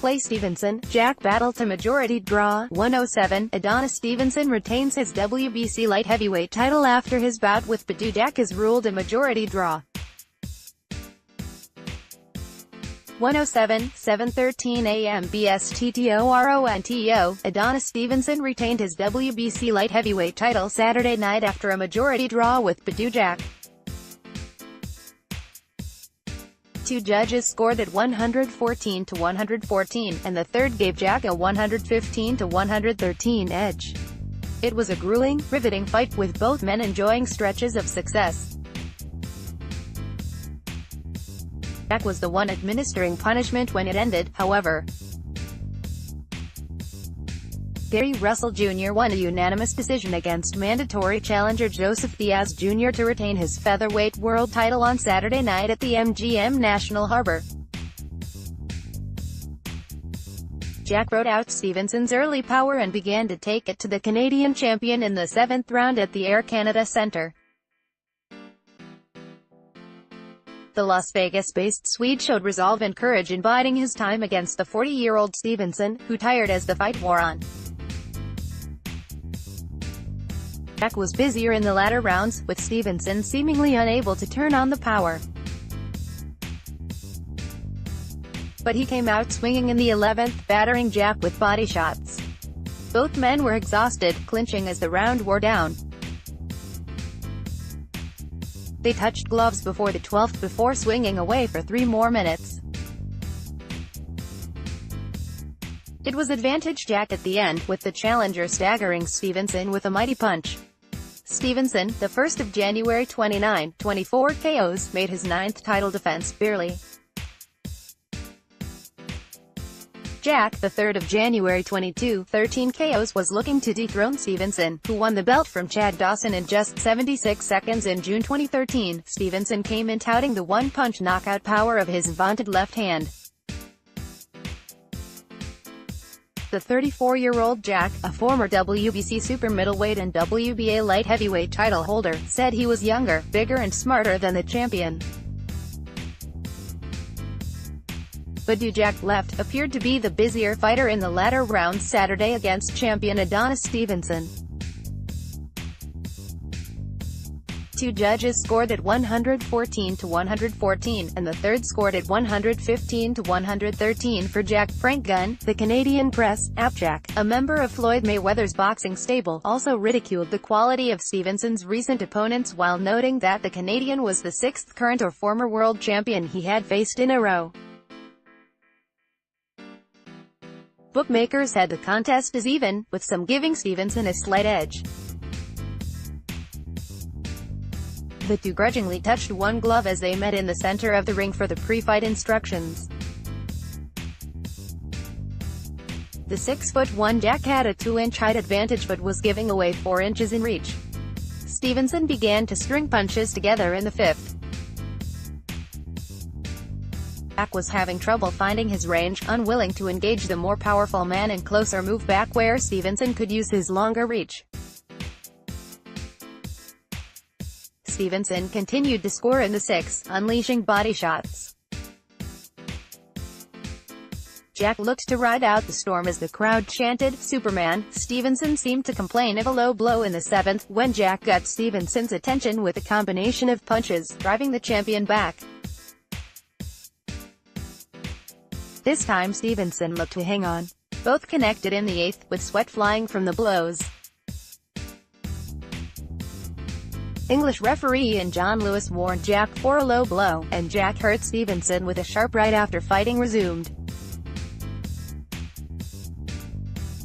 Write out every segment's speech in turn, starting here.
playStevenson, Jack battle to majority draw, 107. Adonis Stevenson retains his WBC light heavyweight title after his bout with Badou Jack is ruled a majority draw. 107, 7:13 a.m. BSTTORONTO, Adonis Stevenson retained his WBC light heavyweight title Saturday night after a majority draw with Badou Jack. Two judges scored at 114-114, and the third gave Jack a 115-113 edge. It was a grueling, riveting fight with both men enjoying stretches of success. Jack was the one administering punishment when it ended, however. Gary Russell Jr. won a unanimous decision against mandatory challenger Joseph Diaz Jr. to retain his featherweight world title on Saturday night at the MGM National Harbor. Jack rode out Stevenson's early power and began to take it to the Canadian champion in the 7th round at the Air Canada Centre. The Las Vegas-based Swede showed resolve and courage in biding his time against the 40-year-old Stevenson, who tired as the fight wore on. Jack was busier in the latter rounds, with Stevenson seemingly unable to turn on the power. But he came out swinging in the 11th, battering Jack with body shots. Both men were exhausted, clinching as the round wore down. They touched gloves before the 12th before swinging away for 3 more minutes. It was advantage Jack at the end, with the challenger staggering Stevenson with a mighty punch. Stevenson, the 1st of January 29, 24 KOs, made his 9th title defense, barely. Jack, the 3rd of January 22, 13 KOs, was looking to dethrone Stevenson, who won the belt from Chad Dawson in just 76 seconds in June 2013. Stevenson came in touting the one-punch knockout power of his vaunted left hand. The 34-year-old Jack, a former WBC super middleweight and WBA light heavyweight title holder, said he was younger, bigger and smarter than the champion. Badou Jack left, appeared to be the busier fighter in the latter rounds Saturday against champion Adonis Stevenson. Two judges scored at 114-114, and the third scored at 115-113 for Jack. Frank Gunn, the Canadian press, Jack, a member of Floyd Mayweather's boxing stable, also ridiculed the quality of Stevenson's recent opponents while noting that the Canadian was the 6th current or former world champion he had faced in a row. Bookmakers said the contest is even, with some giving Stevenson a slight edge. The two grudgingly touched one glove as they met in the center of the ring for the pre-fight instructions. The 6'1" Jack had a 2-inch height advantage but was giving away 4 inches in reach. Stevenson began to string punches together in the 5th. Jack was having trouble finding his range, unwilling to engage the more powerful man in closer move back where Stevenson could use his longer reach. Stevenson continued to score in the 6th, unleashing body shots. Jack looked to ride out the storm as the crowd chanted, "Superman." Stevenson seemed to complain of a low blow in the 7th, when Jack got Stevenson's attention with a combination of punches, driving the champion back. This time Stevenson looked to hang on. Both connected in the 8th, with sweat flying from the blows. English referee and John Lewis warned Jack for a low blow, and Jack hurt Stevenson with a sharp right after fighting resumed.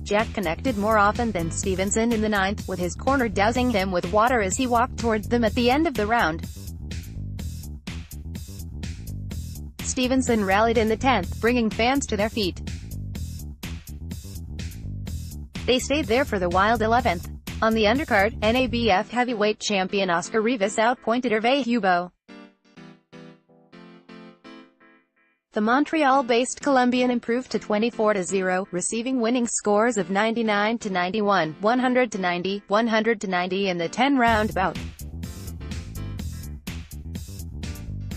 Jack connected more often than Stevenson in the 9th, with his corner dousing him with water as he walked towards them at the end of the round. Stevenson rallied in the 10th, bringing fans to their feet. They stayed there for the wild 11th. On the undercard, NABF heavyweight champion Oscar Rivas outpointed Hervé Hubo. The Montreal-based Colombian improved to 24-0, receiving winning scores of 99-91, 100-90, 100-90 in the 10-round bout.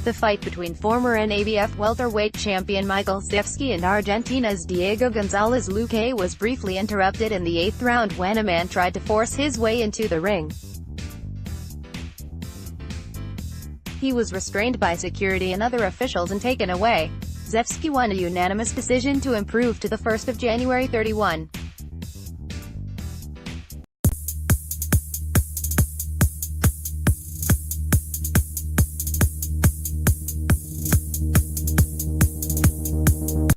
The fight between former NABF welterweight champion Michael Stevsky and Argentina's Diego Gonzalez Luque was briefly interrupted in the 8th round when a man tried to force his way into the ring. He was restrained by security and other officials and taken away. Stevsky won a unanimous decision to improve to the 1st of January 31.